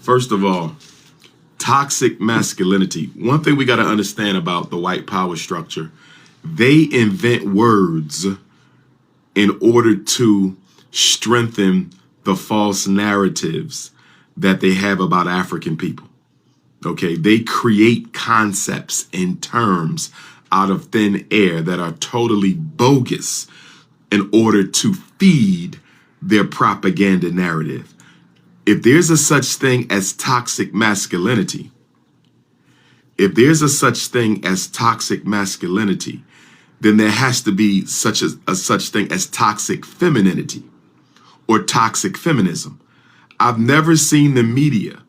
First of all, toxic masculinity. One thing we got to understand about the white power structure, they invent words in order to strengthen the false narratives that they have about African people. Okay, they create concepts and terms out of thin air that are totally bogus in order to feed their propaganda narrative. If there's a such thing as toxic masculinity, then there has to be such thing as toxic femininity or toxic feminism. I've never seen the media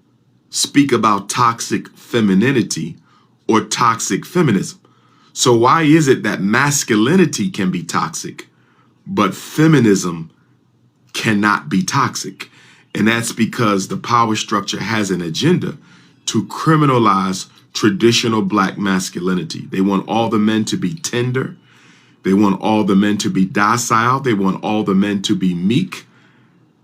speak about toxic femininity or toxic feminism. So why is it that masculinity can be toxic, but feminism cannot be toxic? And that's because the power structure has an agenda to criminalize traditional black masculinity. They want all the men to be tender. They want all the men to be docile. They want all the men to be meek.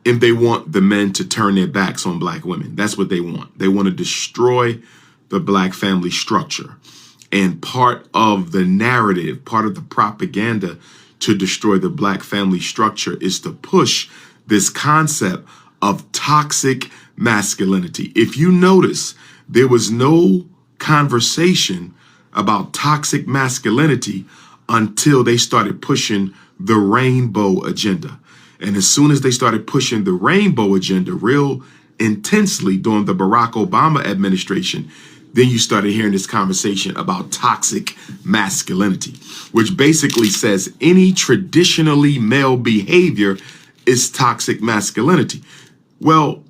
And they want the men to turn their backs on black women. That's what they want. They want to destroy the black family structure. And part of the narrative, part of the propaganda to destroy the black family structure is to push this concept of toxic masculinity. If you notice, there was no conversation about toxic masculinity until they started pushing the rainbow agenda. And as soon as they started pushing the rainbow agenda real intensely during the Barack Obama administration, then you started hearing this conversation about toxic masculinity, which basically says any traditionally male behavior is toxic masculinity. Well,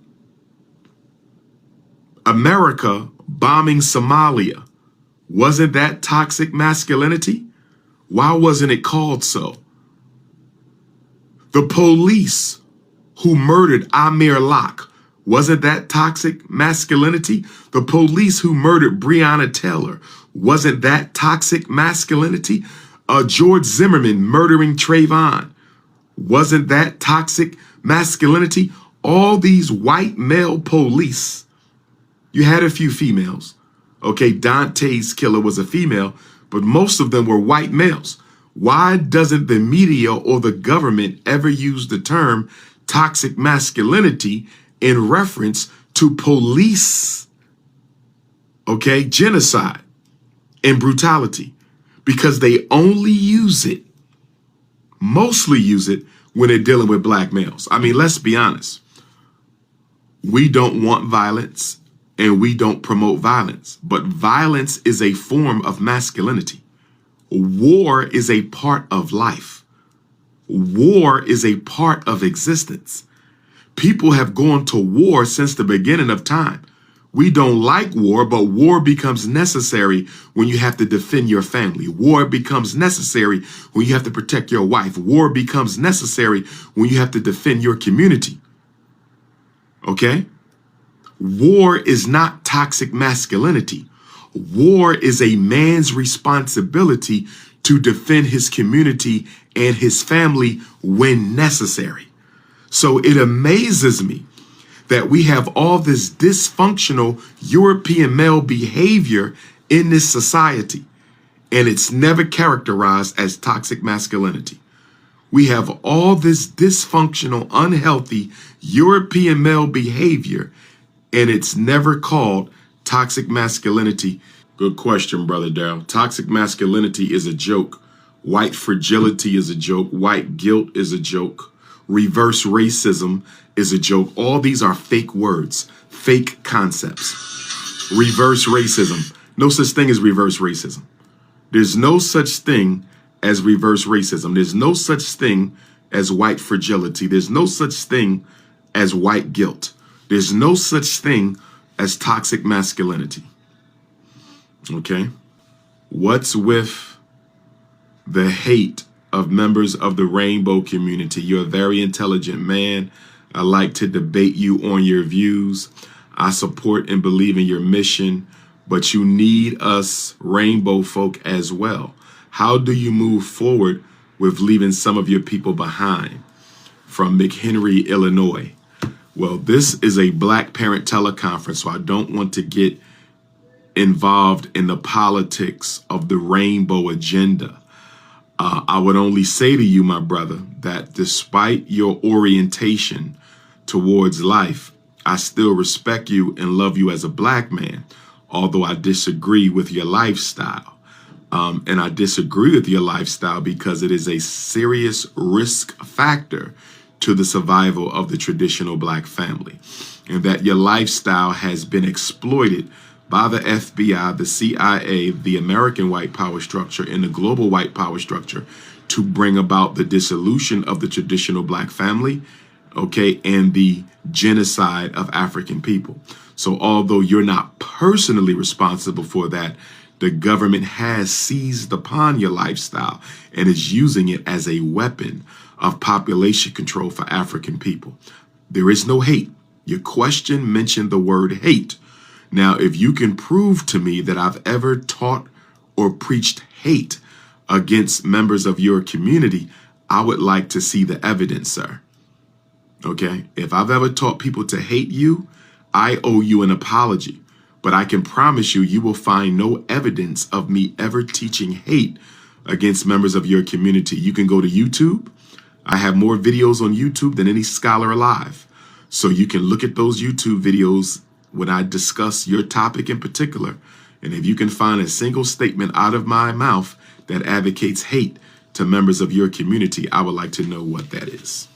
America bombing Somalia, wasn't that toxic masculinity? Why wasn't it called so? The police who murdered Amir Locke, wasn't that toxic masculinity? The police who murdered Breonna Taylor, wasn't that toxic masculinity? George Zimmerman murdering Trayvon, wasn't that toxic masculinity? All these white male police, you had a few females. Okay, Dante's killer was a female, but most of them were white males. Why doesn't the media or the government ever use the term toxic masculinity in reference to police, okay, genocide and brutality? Because they only use it, mostly use it, when they're dealing with black males. I mean, let's be honest. We don't want violence and we don't promote violence, but violence is a form of masculinity. War is a part of life. War is a part of existence. People have gone to war since the beginning of time. We don't like war, but war becomes necessary when you have to defend your family. War becomes necessary when you have to protect your wife. War becomes necessary when you have to defend your community. Okay? War is not toxic masculinity. War is a man's responsibility to defend his community and his family when necessary. So it amazes me that we have all this dysfunctional European male behavior in this society, and it's never characterized as toxic masculinity. We have all this dysfunctional, unhealthy European male behavior, and it's never called toxic masculinity. Good question, Brother Darrell. Toxic masculinity is a joke. White fragility is a joke. White guilt is a joke. Reverse racism is a joke. All these are fake words, fake concepts. Reverse racism. No such thing as reverse racism. There's no such thing as reverse racism. There's no such thing as white fragility. There's no such thing as white guilt. There's no such thing as toxic masculinity. Okay? What's with the hate of members of the rainbow community? You're a very intelligent man. I like to debate you on your views. I support and believe in your mission, but you need us rainbow folk as well. How do you move forward with leaving some of your people behind? From McHenry, Illinois. Well, this is a Black parent teleconference, so I don't want to get involved in the politics of the rainbow agenda. I would only say to you, my brother, that despite your orientation towards life, I still respect you and love you as a Black man, although I disagree with your lifestyle. And I disagree with your lifestyle because it is a serious risk factor to the survival of the traditional Black family, and that your lifestyle has been exploited by the FBI, the CIA, the American white power structure, and the global white power structure to bring about the dissolution of the traditional Black family, okay, and the genocide of African people. So although you're not personally responsible for that, the government has seized upon your lifestyle and is using it as a weapon of population control for African people. There is no hate. Your question mentioned the word hate. Now, if you can prove to me that I've ever taught or preached hate against members of your community, I would like to see the evidence, sir. Okay? If I've ever taught people to hate you, I owe you an apology. But I can promise you, you will find no evidence of me ever teaching hate against members of your community. You can go to YouTube. I have more videos on YouTube than any scholar alive. So you can look at those YouTube videos when I discuss your topic in particular. And if you can find a single statement out of my mouth that advocates hate to members of your community, I would like to know what that is.